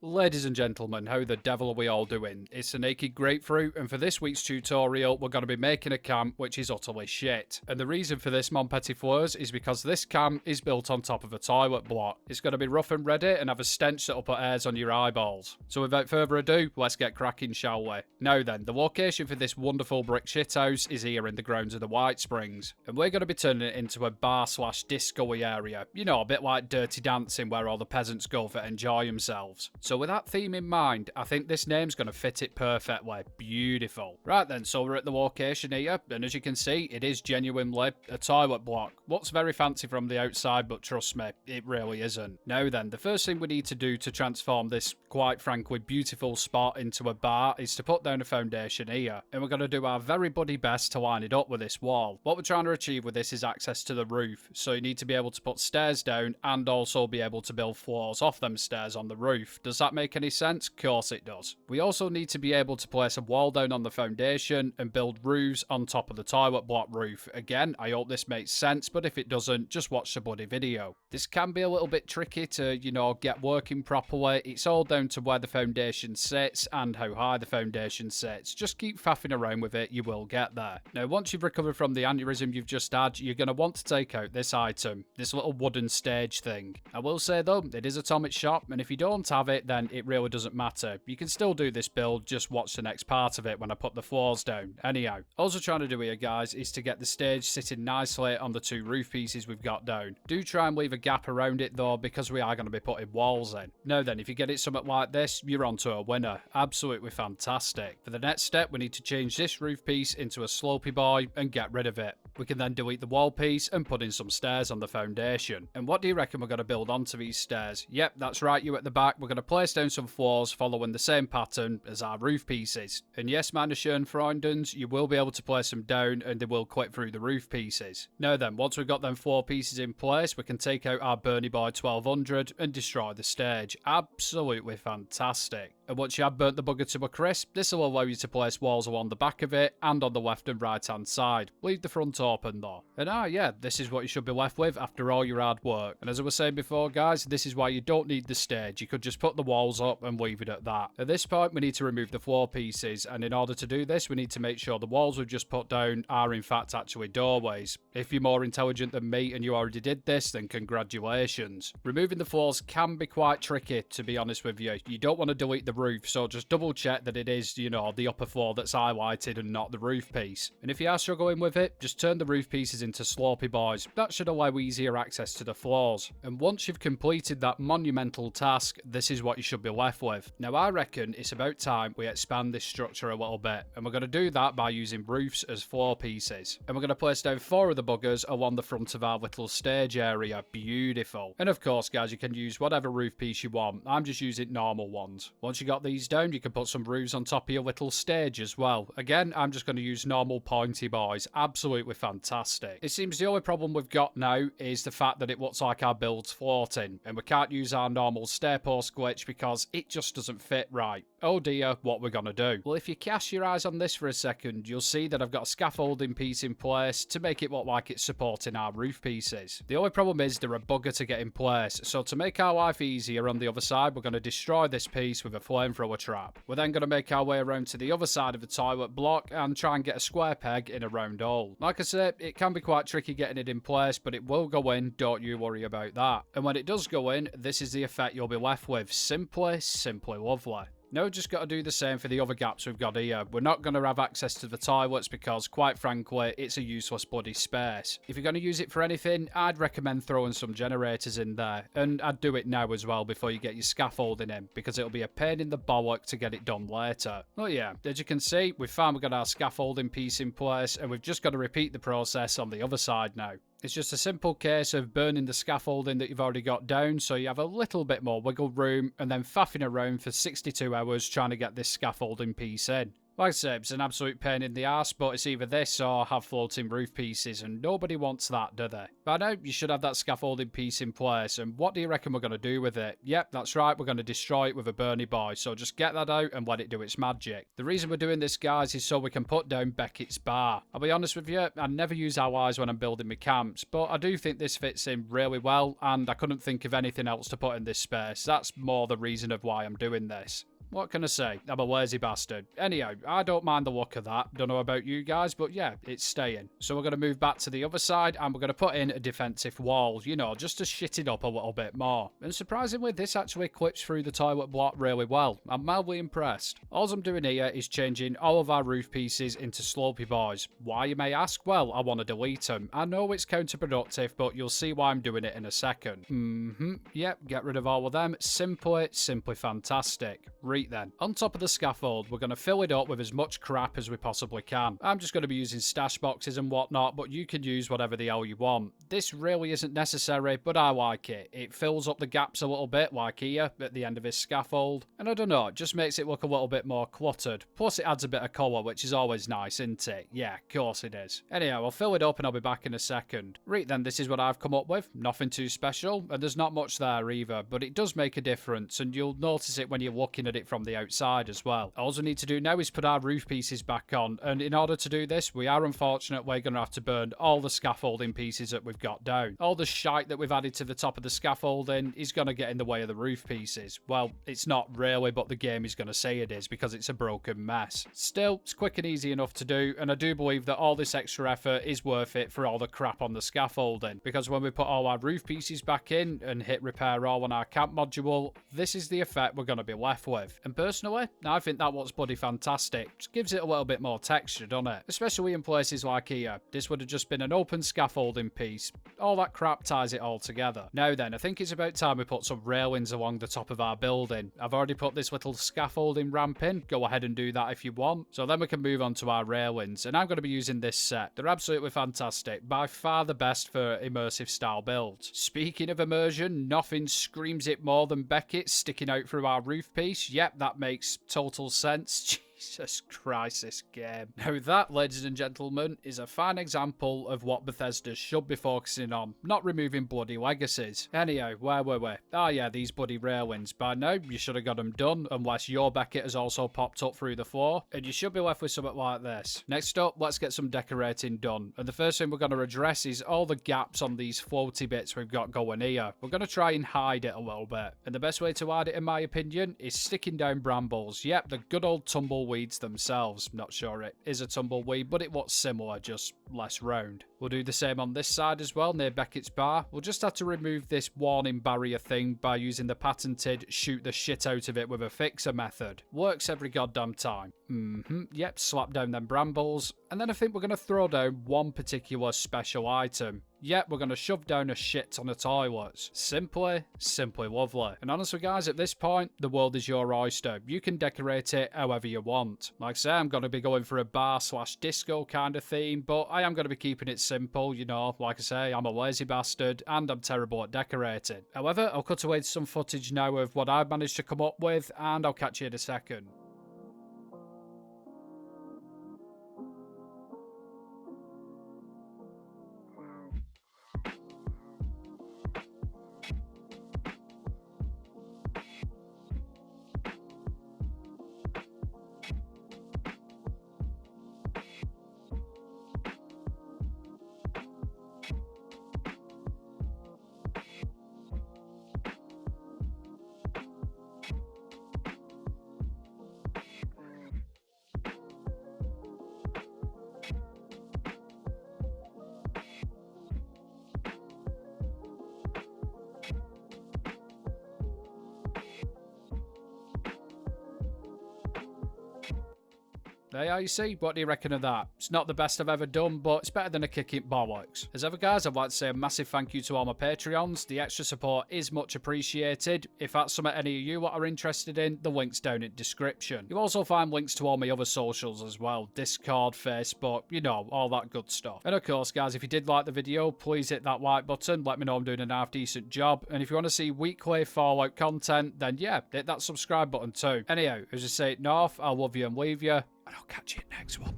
Ladies and gentlemen, how the devil are we all doing? It's the Naked Grapefruit, and for this week's tutorial, we're going to be making a camp which is utterly shit. And the reason for this, mon petit fleurs, is because this camp is built on top of a toilet block. It's going to be rough and ready and have a stench that'll put hairs on your eyeballs. So without further ado, let's get cracking, shall we? Now then, the location for this wonderful brick shithouse is here in the grounds of the Whitesprings, and we're going to be turning it into a bar/disco-y area. You know, a bit like Dirty Dancing where all the peasants go for enjoy themselves. So with that theme in mind, I think this name's going to fit it perfectly. Beautiful. Right then, so we're at the location here, and as you can see, it is genuinely a toilet block. Looks very fancy from the outside, but trust me, it really isn't. Now then, the first thing we need to do to transform this, quite frankly, beautiful spot into a bar is to put down a foundation here, and we're going to do our very bloody best to line it up with this wall. What we're trying to achieve with this is access to the roof, so you need to be able to put stairs down and also be able to build floors off them stairs on the roof. Does that make any sense? Of course it does. We also need to be able to place a wall down on the foundation and build roofs on top of the toilet block roof. Again, I hope this makes sense, but if it doesn't, just watch the bloody video. This can be a little bit tricky to, get working properly. It's all down to where the foundation sits and how high the foundation sits. Just keep faffing around with it, you will get there. Now, once you've recovered from the aneurysm you've just had, you're going to want to take out this item, this little wooden stage thing. I will say though, it is Atomic Shop, and if you don't have it, then it really doesn't matter. You can still do this build, just watch the next part of it when I put the floors down. Anyhow, also trying to do here, guys, is to get the stage sitting nicely on the two roof pieces we've got down. Do try and leave a gap around it though, because we are going to be putting walls in. Now then, if you get it something like this, you're on to a winner. Absolutely fantastic. For the next step, we need to change this roof piece into a slopey boy and get rid of it. We can then delete the wall piece and put in some stairs on the foundation. And what do you reckon we're going to build onto these stairs? Yep, that's right, you at the back. We're going to place down some floors following the same pattern as our roof pieces. And yes, meine schönen Freundens, you will be able to place them down and they will clip through the roof pieces. Now then, once we've got them floor pieces in place, we can take out our Bernie Boy 1200 and destroy the stage. Absolutely fantastic. And once you have burnt the bugger to a crisp, this will allow you to place walls along the back of it and on the left and right hand side. Leave the front open though. And yeah, this is what you should be left with after all your hard work. And as I was saying before, guys, this is why you don't need the stage. You could just put the walls up and leave it at that. At this point, we need to remove the floor pieces, and in order to do this, we need to make sure the walls we've just put down are in fact actually doorways. If you're more intelligent than me and you already did this, then congratulations. Removing the floors can be quite tricky, to be honest with you. You don't want to delete the roof, so just double check that it is, the upper floor that's highlighted and not the roof piece. And if you are struggling with it, just turn the roof pieces into slopey boys. That should allow easier access to the floors. And once you've completed that monumental task, this is what you should be left with. Now I reckon it's about time we expand this structure a little bit, and we're going to do that by using roofs as floor pieces. And we're going to place down 4 of the buggers along the front of our little stage area. Beautiful. And of course, guys, you can use whatever roof piece you want. I'm just using normal ones. Once you got these down, you can put some roofs on top of your little stage as well. Again, I'm just going to use normal pointy boys. Absolutely fantastic. It seems the only problem we've got now is the fact that it looks like our build's floating, and we can't use our normal stair post glitch because it just doesn't fit right. Oh dear, what we're gonna do? Well, if you cast your eyes on this for a second, you'll see that I've got a scaffolding piece in place to make it look like it's supporting our roof pieces. The only problem is they're a bugger to get in place, so to make our life easier on the other side, we're going to destroy this piece with a flamethrower trap. We're then going to make our way around to the other side of the toilet block and try and get a square peg in a round hole. Like I said, it can be quite tricky getting it in place, but it will go in, don't you worry about that. And when it does go in, this is the effect you'll be left with. Simply lovely. Now we've just got to do the same for the other gaps we've got here. We're not going to have access to the toilets because, quite frankly, it's a useless bloody space. If you're going to use it for anything, I'd recommend throwing some generators in there. And I'd do it now as well before you get your scaffolding in, because it'll be a pain in the bollock to get it done later. But yeah, as you can see, we've finally got our scaffolding piece in place, and we've just got to repeat the process on the other side now. It's just a simple case of burning the scaffolding that you've already got down so you have a little bit more wiggle room, and then faffing around for 62 hours trying to get this scaffolding piece in. Like I say, it's an absolute pain in the ass, but it's either this or have floating roof pieces, and nobody wants that, do they? But I know you should have that scaffolding piece in place, and what do you reckon we're going to do with it? Yep, that's right, we're going to destroy it with a Bernie boy, so just get that out and let it do its magic. The reason we're doing this, guys, is so we can put down Beckett's bar. I'll be honest with you, I never use allies when I'm building my camps, but I do think this fits in really well, and I couldn't think of anything else to put in this space. That's more the reason of why I'm doing this. What can I say? I'm a lazy bastard. Anyhow, I don't mind the look of that. Don't know about you guys, but yeah, it's staying. So we're going to move back to the other side, and we're going to put in a defensive wall, you know, just to shit it up a little bit more. And surprisingly, this actually clips through the toilet block really well. I'm mildly impressed. All I'm doing here is changing all of our roof pieces into slopey boys. Why, you may ask? Well, I want to delete them. I know it's counterproductive, but you'll see why I'm doing it in a second. Yep, get rid of all of them. Simply fantastic. Then. On top of the scaffold, we're going to fill it up with as much crap as we possibly can. I'm just going to be using stash boxes and whatnot, but you can use whatever the hell you want. This really isn't necessary, but I like it. It fills up the gaps a little bit, like here, at the end of this scaffold. And I don't know, it just makes it look a little bit more cluttered. Plus it adds a bit of colour, which is always nice, isn't it? Yeah, of course it is. Anyhow, I'll fill it up and I'll be back in a second. Right then, this is what I've come up with. Nothing too special, and there's not much there either, but it does make a difference, and you'll notice it when you're looking at it from the outside as well. All we need to do now is put our roof pieces back on, and in order to do this, we are unfortunately going to have to burn all the scaffolding pieces that we've got down. All the shite that we've added to the top of the scaffolding is going to get in the way of the roof pieces. Well, it's not really, but the game is going to say it is because it's a broken mess. Still, it's quick and easy enough to do, and I do believe that all this extra effort is worth it for all the crap on the scaffolding, because when we put all our roof pieces back in and hit repair all on our camp module, this is the effect we're going to be left with. And personally, I think that looks bloody fantastic. Just gives it a little bit more texture, doesn't it? Especially in places like here. This would have just been an open scaffolding piece. All that crap ties it all together. Now then, I think it's about time we put some railings along the top of our building. I've already put this little scaffolding ramp in. Go ahead and do that if you want. So then we can move on to our railings. And I'm going to be using this set. They're absolutely fantastic. By far the best for immersive style builds. Speaking of immersion, nothing screams it more than Beckett sticking out through our roof piece. Yep, that makes total sense. Jesus Christ, this game. Now that, ladies and gentlemen, is a fine example of what Bethesda should be focusing on, not removing bloody legacies. Anyhow, where were we? Ah yeah, these bloody railings. By now, you should have got them done, unless your Beckett has also popped up through the floor, and you should be left with something like this. Next up, let's get some decorating done, and the first thing we're going to address is all the gaps on these floaty bits we've got going here. We're going to try and hide it a little bit, and the best way to hide it, in my opinion, is sticking down brambles. Yep, the good old tumbleweeds themselves. Not sure it is a tumbleweed, but it looks similar, just less round. We'll do the same on this side as well, near Beckett's bar. We'll just have to remove this warning barrier thing by using the patented shoot the shit out of it with a fixer method. Works every goddamn time. Yep, slap down them brambles. And then I think we're going to throw down one particular special item. Yep, we're going to shove down a shit ton of toilets. Simply lovely. And honestly guys, at this point, the world is your oyster. You can decorate it however you want. Like I say, I'm going to be going for a bar/disco kind of theme, but I am going to be keeping it simple, you know. Like I say, I'm a lazy bastard, and I'm terrible at decorating. However, I'll cut away to some footage now of what I've managed to come up with, and I'll catch you in a second. There you see, what do you reckon of that? It's not the best I've ever done, but it's better than a kicking bollocks. As ever guys, I'd like to say a massive thank you to all my Patreons. The extra support is much appreciated. If that's something any of you are interested in, the link's down in description. You'll also find links to all my other socials as well. Discord, Facebook, you know, all that good stuff. And of course guys, if you did like the video, please hit that like button. Let me know I'm doing a half decent job. And if you want to see weekly Fallout content, then yeah, hit that subscribe button too. Anyhow, as I say it north, I'll love you and leave you. and I'll catch you next one.